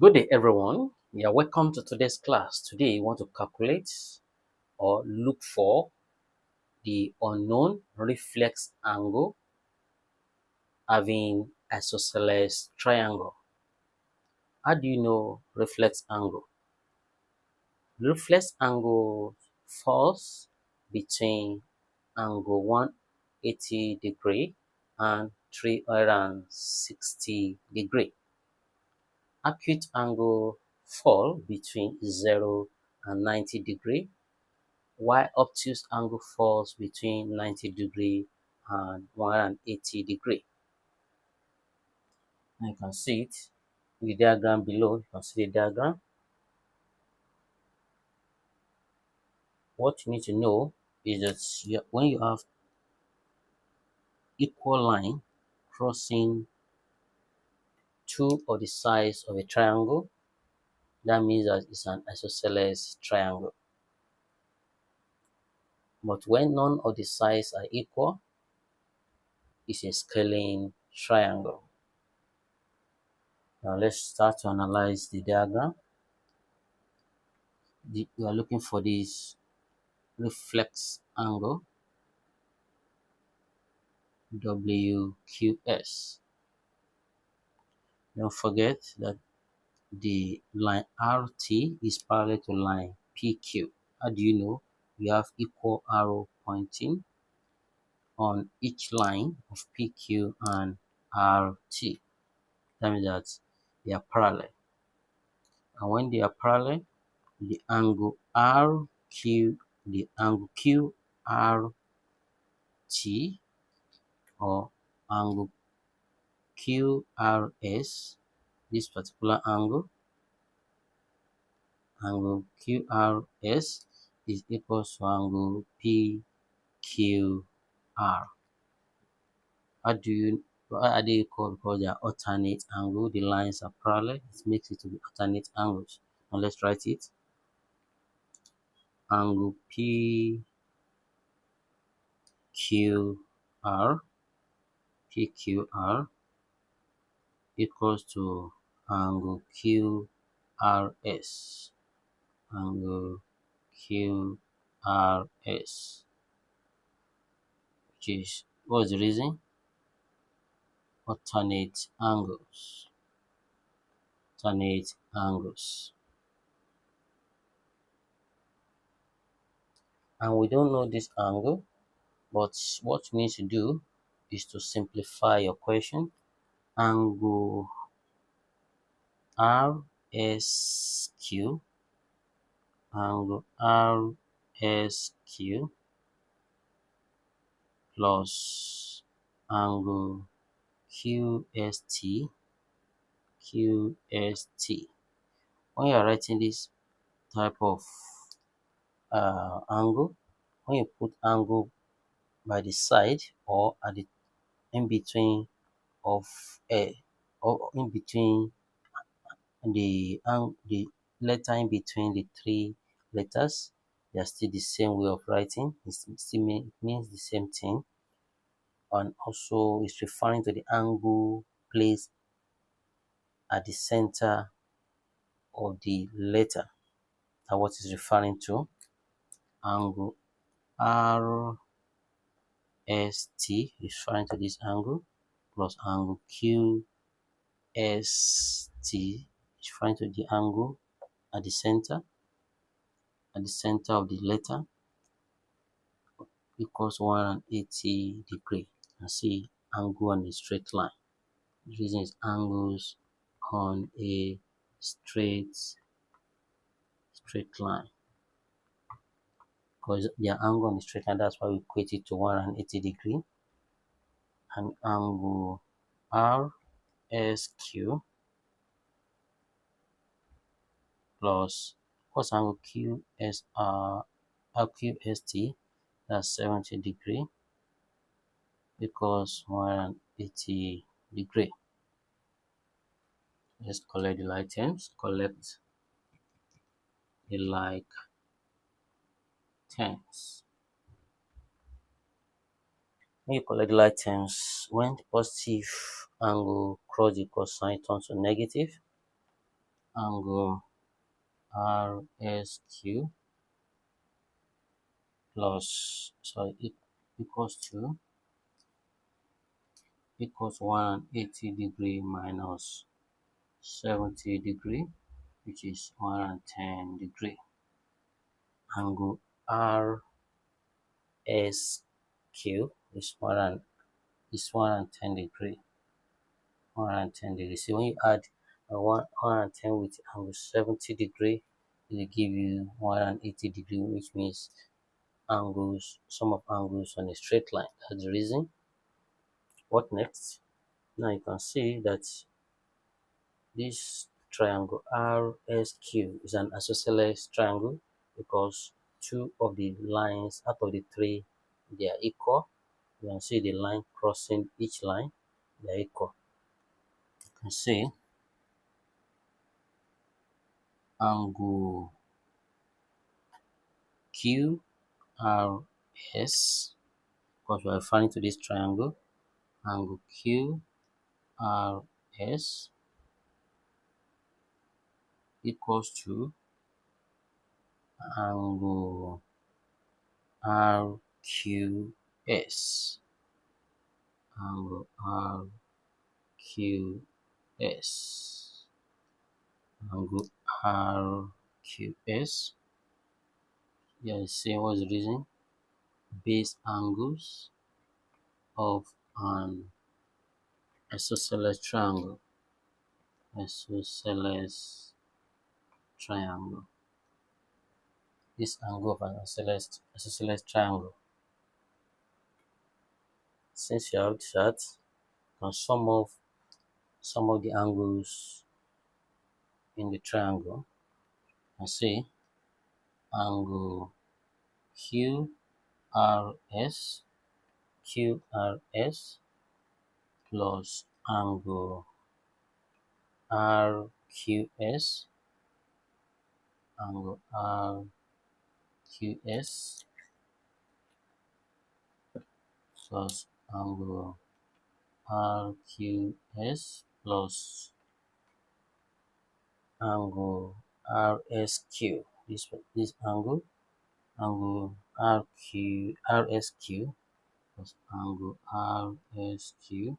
Good day, everyone. Yeah, welcome to today's class. Today, we want to calculate or look for the unknown reflex angle having isosceles triangle. How do you know reflex angle? Reflex angle falls between angle 180 degree and 360 degree. Acute angle fall between 0 and 90 degree, while obtuse angle falls between 90 degree and 180 degree. And you can see it in the diagram below. You can see the diagram. What you need to know is that when you have equal line crossing two of the sides of a triangle, that means that it's an isosceles triangle. But when none of the sides are equal, it's a scaling triangle. Now let's start to analyze the diagram. We are looking for this reflex angle WQS. Don't forget that the line RT is parallel to line PQ. How do you know? We have equal arrow pointing on each line of PQ and RT. That means that they are parallel. And when they are parallel, the angle RQ, the angle QRT or angle QRS, this particular angle QRS is equal to angle PQR. Why are they equal? Because they are alternate angle. The lines are parallel. It makes it to be alternate angles. Now let's write it. Angle PQR equals to angle QRS. Angle QRS, which is, what is the reason? Alternate angles. Alternate angles. And we don't know this angle, but what you need to do is to simplify your question. Angle RSQ, angle RSQ plus angle QST. When you are writing this type of angle, when you put angle by the side or at the in between of a or in between the letter in between the three letters, they are still the same way of writing. It means the same thing, and also it's referring to the angle placed at the center of the letter. That's what it's referring to. Angle RST is referring to this angle plus angle QST is referring to the angle at the center of the letter equals 180 degree. And see angle on a straight line. The reason is angles on a straight line, because their angle on the straight line, that's why we equate it to 180 degree. And angle RSQ plus what's angle QST, that's 70 degree, equals 180 degree. Let's collect the like terms. Collect the like terms. When you collect the like terms, when the positive angle cross the cosine turns to negative, angle RSQ plus, sorry, it equals 180 degree minus 70 degree, which is 110 degree. Angle RSQ is 110 degree. 110 degrees. So when you add 110 with angle 70 degree, it will give you 180 degree, which means sum of angles on a straight line. That's the reason. What next? Now you can see that this triangle RSQ is an isosceles triangle because two of the lines out of the three, they are equal. You can see the line crossing each line, they are equal. You can see angle QRS, because we are referring to this triangle, angle QRS equals to angle RQS. Angle RQS. Angle RQS. Yeah, see what's the reason? Base angles of an isosceles triangle. Isosceles triangle. This angle of an isosceles triangle. Since you have that, you can sum of the angles in the triangle and see angle QRS plus angle RQS plus angle RQS plus angle RSQ. This angle RSQ plus angle RSQ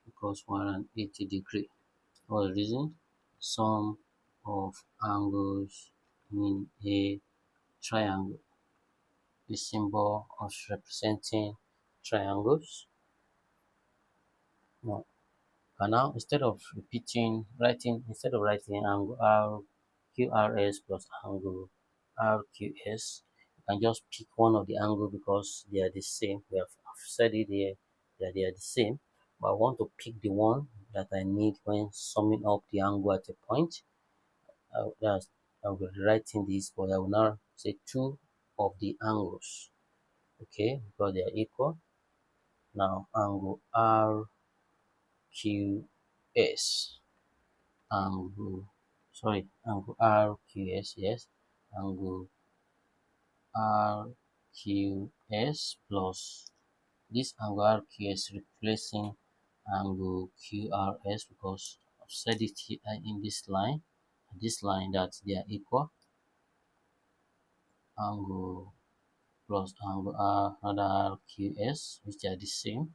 equals 180 degree. For the reason, sum of angles in a triangle. The symbol of representing triangles. Now, instead of writing angle RQRS plus angle RQS, you can just pick one of the angle because they are the same. I've said it here that they are the same, but I want to pick the one that I need when summing up the angle at a point. I will be writing this, but I will now say two of the angles, okay, because they are equal. Now angle RQS, angle RQS, yes, angle RQS plus this angle RQS replacing angle QRS because I've said it here in this line that they are equal. Angle plus angle another RQS, which are the same,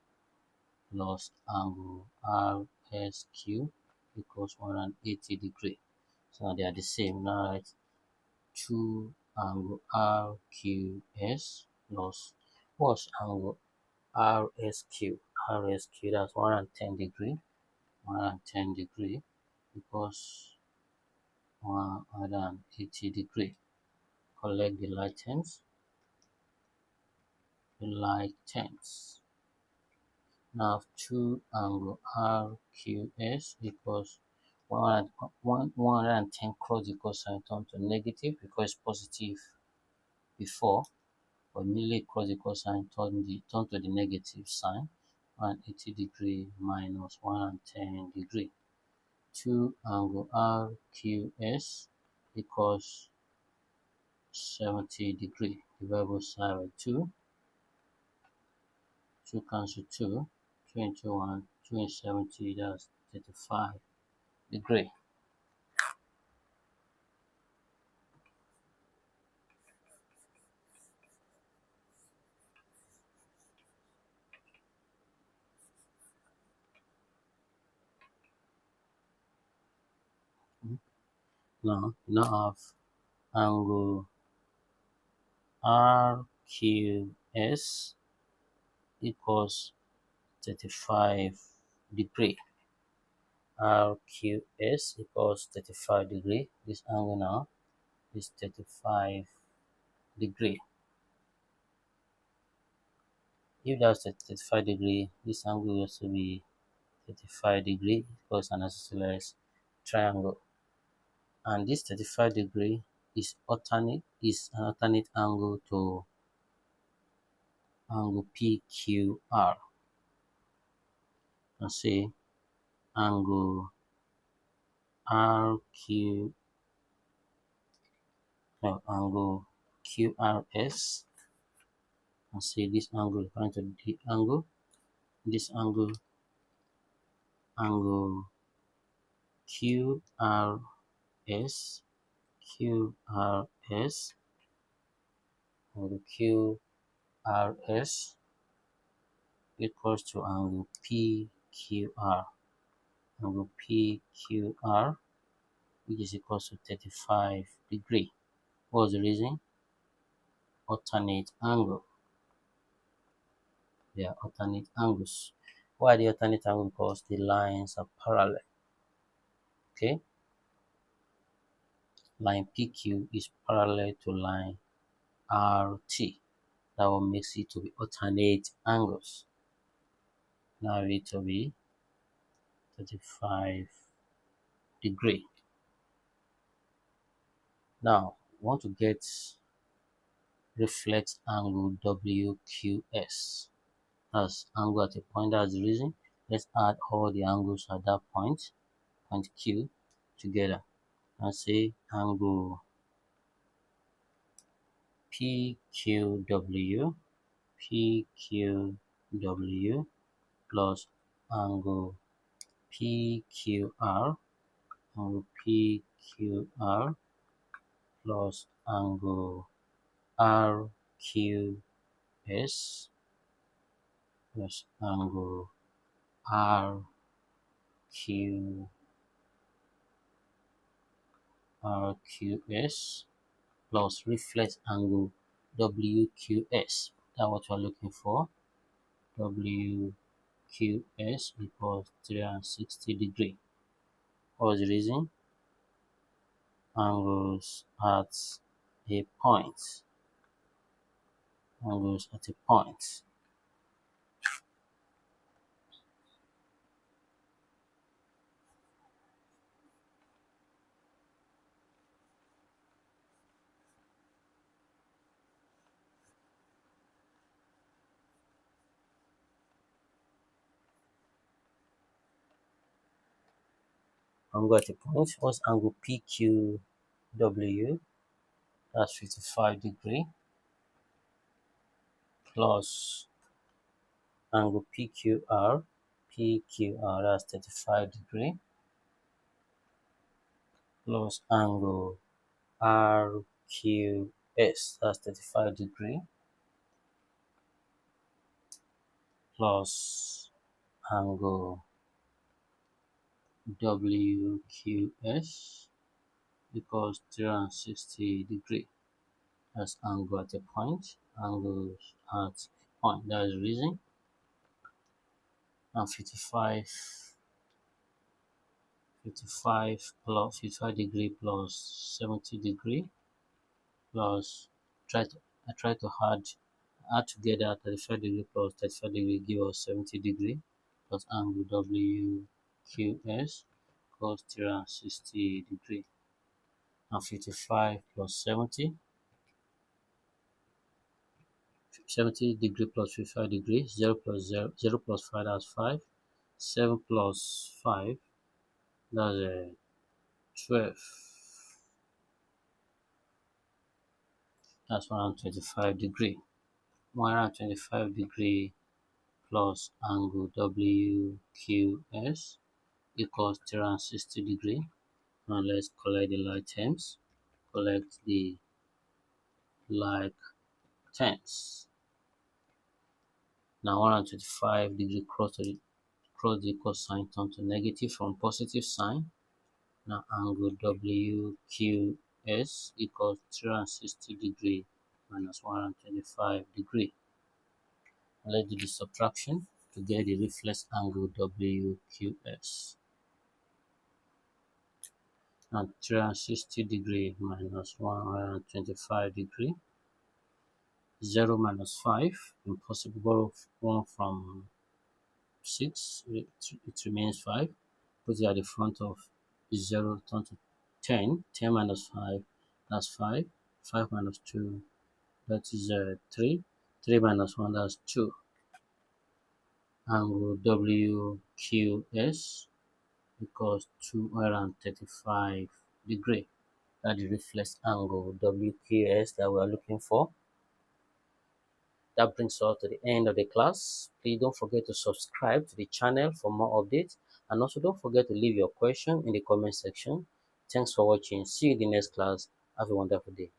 plus angle RSQ equals 180 degree. So they are the same. Now write 2 angle RQS plus what's angle RSQ? RSQ, that's 110 degree. 110 degree equals 180 degree. Collect the like terms. Now 2 angle RQS equals 110 cross the cosine turn to negative because it's positive before, but immediately cross the cosine turn to the negative sign. 180 degree minus 110 degree. 2 angle RQS equals 70 degree. Divide both sides by 2. 2 cancel 2. 2 into 1, 2 and 70, that's 35 degree. Now you now have angle RQS equals 35 degree. RQS equals 35 degree. This angle now is 35 degree. If that's 35 degree, this angle will also be 35 degree because an isosceles triangle. And this 35 degree is an alternate angle to angle PQR. And say angle RQ no, angle QRS, and say this angle referring to the angle, this angle QRS, QRS, angle QRS equals to angle PQR, angle PQR, which is equals to 35 degree. What's the reason? Alternate angle. They are alternate angles. Why the alternate angle? Because the lines are parallel. Okay, line PQ is parallel to line RT. That will makes it to be alternate angles. Now it will be 35 degree. Now we want to get reflex angle WQS. That's angle at a point. That's the reason. Let's add all the angles at that point Q together and say angle PQW plus angle PQR plus angle RQS plus angle RQS plus reflex angle WQS. That's what we're looking for. WQS equals 360 degree. What's the reason? Angles at a point. Angles at a point. Angle at a point. What's angle PQW? That's 55 degree plus angle PQR, that's 35 degree plus angle RQS, that's 35 degree plus angle WQS equals 360 degree. That's angle at a point, angles at a point. That is the reason. And 55 plus 55 degree plus 70 degree plus I try to add together 35 degree plus 35 degree give us 70 degree plus angle WQS equals 360 degree. And 55 plus 70 degree plus 55 degree, 0 plus 0, 0 plus 5, that's 5, 7 plus 5, that's 12, that's 125 degree. 125 degree plus angle WQS equals 360 degree. Now let's collect the like terms. Collect the like terms. Now 125 degree cross the equal sign turn to negative from positive sign. Now angle WQS equals 360 degree minus 125 degree. Let's do the subtraction to get the reflex angle WQS. Now 360 degree minus 125 degree. 0 minus 5, impossible, borrow 1 from 6, it remains 5. Put it at the front of 0, turn to 10. 10 minus 5, that's 5. 5 minus 2, that is 3. 3 minus 1, that's 2. Angle WQS equals 235 degree. That's the reflex angle WQS that we're looking for. That brings us to the end of the class. Please don't forget to subscribe to the channel for more updates, and also don't forget to leave your question in the comment section. Thanks for watching. See you in the next class. Have a wonderful day.